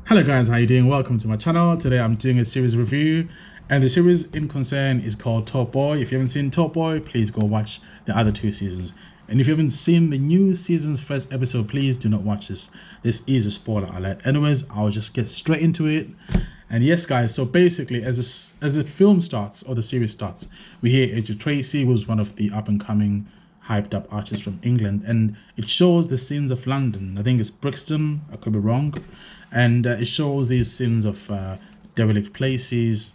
Hello guys, how you doing? Welcome to my channel. Today I'm doing a series review, and the series in concern is called Topboy. If you haven't seen Topboy, please go watch the other two seasons. And if you haven't seen the new season's first episode, please do not watch this. This is a spoiler alert. Anyways, I'll just get straight into it. And yes guys, so basically as the film starts, or the series starts, we hear Agent Tracy was one of the up-and-coming hyped up artists from England, and it shows the scenes of London. I think it's Brixton, I could be wrong. And it shows these scenes of derelict places,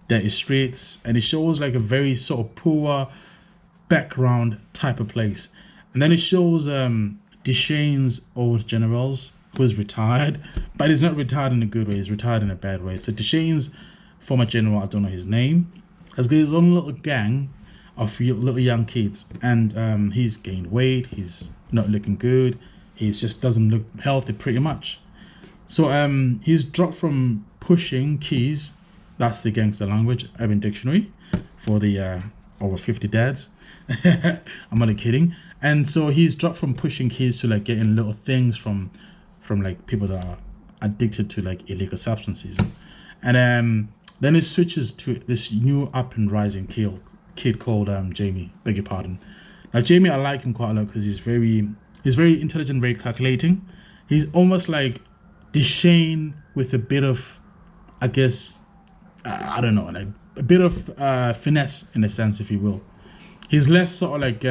dirty streets, and it shows like a very sort of poor background type of place. And then it shows Dushane's old generals, who is retired, but he's not retired in a good way, he's retired in a bad way. So Dushane's former general, I don't know his name, has got his own little gang of little young kids, and he's gained weight, he's not looking good, he just doesn't look healthy pretty much. So he's dropped from pushing keys, that's the gangster language, Urban Dictionary, for the over 50 dads. I'm not kidding. And so he's dropped from pushing keys to like getting little things from like people that are addicted to like illegal substances. And then it switches to this new up and rising kid called Jamie, beg your pardon. Now Jamie, I like him quite a lot because he's very intelligent, very calculating. He's almost like Dushane with a bit of, I guess, I don't know, like a bit of finesse in a sense, if you will. He's less sort of like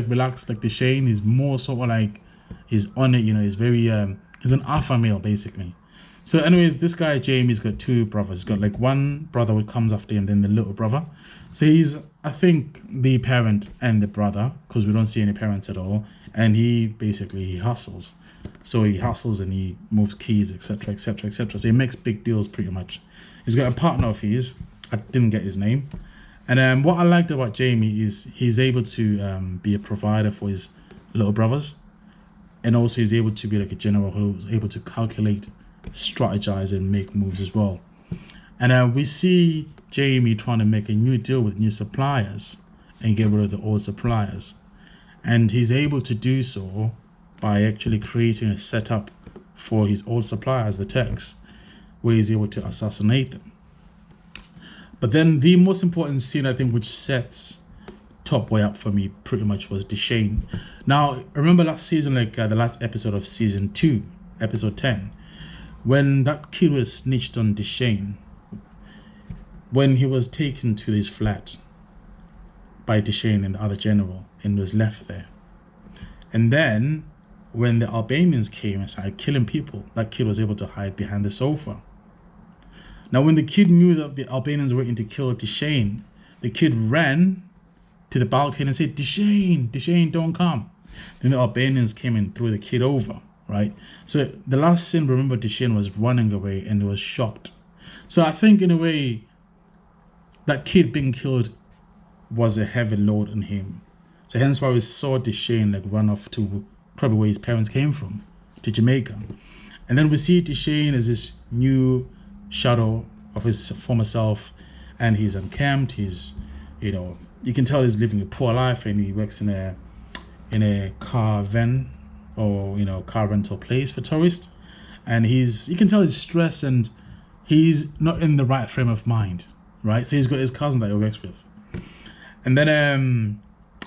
relaxed like Dushane. He's more sort of like, he's on it, you know. He's very he's an alpha male basically. So anyways, this guy Jamie's got two brothers. He's got like one brother who comes after him, then the little brother. So he's, I think, the parent and the brother, because we don't see any parents at all. And he hustles. So he hustles and he moves keys, etc, etc, etc. So he makes big deals pretty much. He's got a partner of his, I didn't get his name. And what I liked about Jamie is he's able to be a provider for his little brothers. And also he's able to be like a general who's able to calculate, strategize, and make moves as well. And we see Jamie trying to make a new deal with new suppliers and get rid of the old suppliers. And he's able to do so by actually creating a setup for his old suppliers, the Turks, where he's able to assassinate them. But then the most important scene, I think, which sets Topboy up for me pretty much was Dushane. Now, remember last season, like the last episode of season 2, episode 10, when that kid was snitched on Dushane, when he was taken to his flat by Dushane and the other general and was left there. And then when the Albanians came and started killing people, that kid was able to hide behind the sofa. Now, when the kid knew that the Albanians were going to kill Dushane, the kid ran to the balcony and said, Dushane, Dushane, don't come. Then the Albanians came and threw the kid over, right? So the last scene, remember, Dushane was running away and he was shocked. So I think in a way, that kid being killed was a heavy load on him. So hence why we saw Dushane like run off to probably where his parents came from, to Jamaica. And then we see Dushane as this new shadow of his former self, and he's unkempt, he's, you know, you can tell he's living a poor life, and he works in a car van, or, you know, car rental place for tourists. And you can tell he's stressed and he's not in the right frame of mind, right? So he's got his cousin that he works with. And then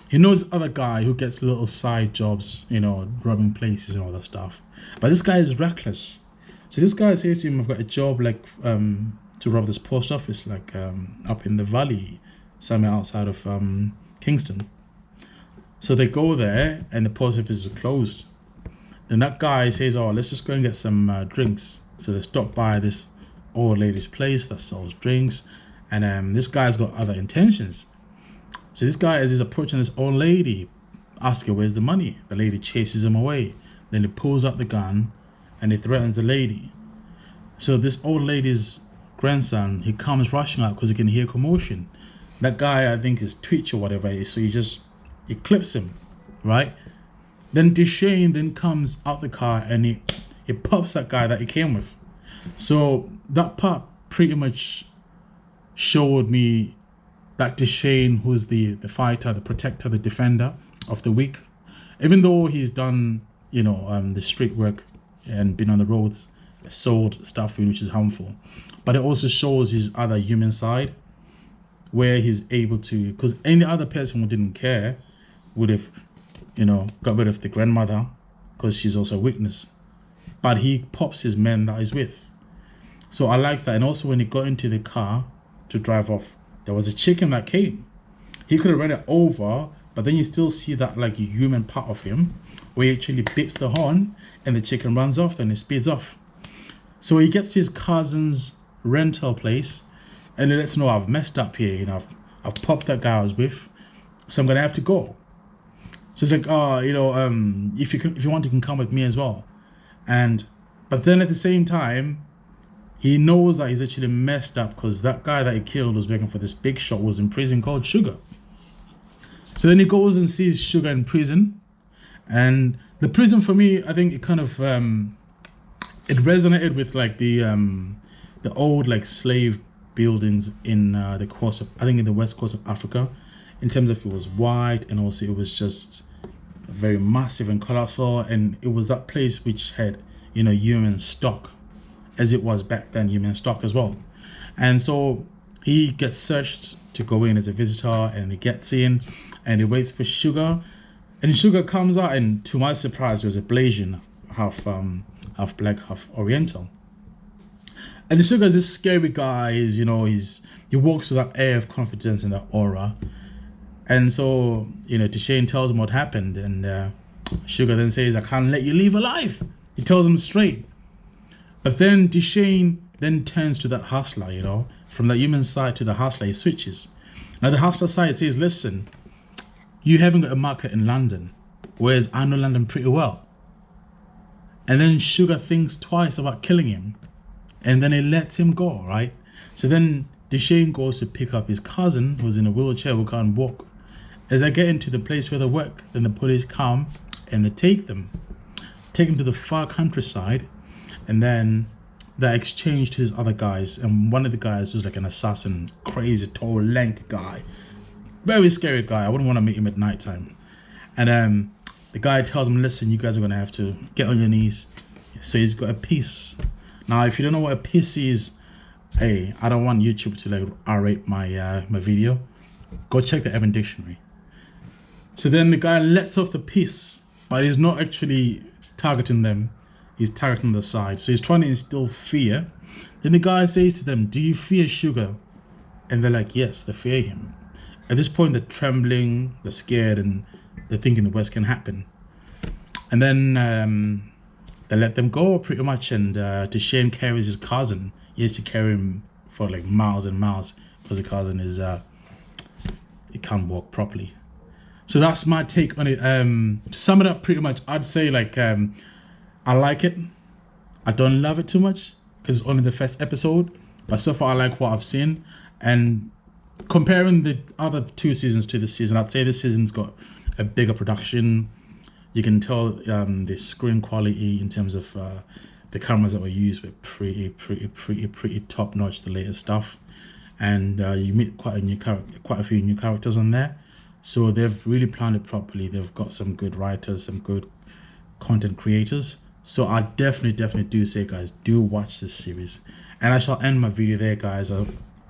he knows other guy who gets little side jobs, you know, robbing places and all that stuff. But this guy is reckless. So this guy says to him, I've got a job like to rob this post office, like up in the valley, somewhere outside of Kingston. So they go there and the post office is closed. Then that guy says, oh, let's just go and get some drinks. So they stop by this old lady's place that sells drinks. And this guy's got other intentions. So this guy, as he's approaching this old lady, asking where's the money. The lady chases him away. Then he pulls out the gun and he threatens the lady. So this old lady's grandson, he comes rushing out because he can hear commotion. That guy, I think, is Twitch or whatever it is, so he clips him, right? Then Dushane then comes out the car and he pops that guy that he came with. So that part pretty much showed me that Dushane, who's the fighter, the protector, the defender of the weak, even though he's done, you know, the street work and been on the roads, sold stuff food, which is harmful. But it also shows his other human side, where he's able to, because any other person who didn't care would have, got rid of the grandmother, because she's also a witness. But he pops his men that he's with. So I like that. And also when he got into the car to drive off, there was a chicken that came. He could have ran it over, but then you still see that like human part of him, where he actually beeps the horn and the chicken runs off, then he speeds off. So he gets to his cousin's rental place and he lets him know, I've messed up here, I've popped that guy I was with, so I'm gonna have to go. So it's like, if you want, you can come with me as well. But then at the same time, he knows that he's actually messed up, because that guy that he killed was working for this big shot, was in prison called Sugar. So then he goes and sees Sugar in prison. And the prison, for me, I think it kind of it resonated with like the old like slave buildings in the coast of, I think in the west coast of Africa, in terms of it was white, and also it was just very massive and colossal, and it was that place which had human stock, as it was back then, human stock as well. And so he gets searched to go in as a visitor, and he gets in and he waits for Sugar, and Sugar comes out, and to my surprise, there's a Blasian, half black, half Oriental. And Sugar is this scary guy. He walks with that air of confidence and that aura. And so, Dushane tells him what happened, and Sugar then says, I can't let you leave alive. He tells him straight. But then Dushane then turns to that hustler, from the human side to the hustler, he switches. Now the hustler side says, listen, you haven't got a market in London, whereas I know London pretty well. And then Sugar thinks twice about killing him, and then he lets him go, right? So then Dushane goes to pick up his cousin, who's in a wheelchair, who can't walk. As they get into the place where they work, then the police come and they take them to the far countryside, and then they exchange to his other guys. And one of the guys was like an assassin, crazy, tall, lank guy, very scary guy. I wouldn't want to meet him at nighttime. And the guy tells him, listen, you guys are going to have to get on your knees. So he's got a piece. Now, if you don't know what a piece is, hey, I don't want YouTube to like R-rate my video. Go check the Urban Dictionary. So then the guy lets off the piece, but he's not actually targeting them. He's targeting the side. So he's trying to instill fear. Then the guy says to them, do you fear Sugar? And they're like, yes, they fear him. At this point, they're trembling, they're scared, and they're thinking the worst can happen. And then they let them go pretty much, and Dushane carries his cousin. He has to carry him for like miles and miles, because the cousin is he can't walk properly. So that's my take on it. To sum it up, pretty much, I'd say like I like it. I don't love it too much because it's only the first episode, but so far I like what I've seen. And comparing the other two seasons to this season, I'd say this season's got a bigger production. You can tell the screen quality in terms of the cameras that were used were pretty top notch, the latest stuff. And you meet quite a few new characters on there. So they've really planned it properly. They've got some good writers, some good content creators. So I definitely do say, guys, do watch this series. And I shall end my video there, guys. I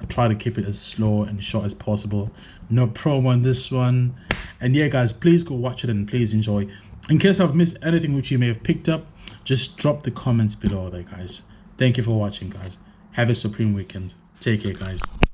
try to keep it as slow and short as possible. No promo on this one. And yeah, guys, please go watch it and please enjoy. In case I've missed anything which you may have picked up, just drop the comments below there, guys. Thank you for watching, guys. Have a supreme weekend. Take care, guys.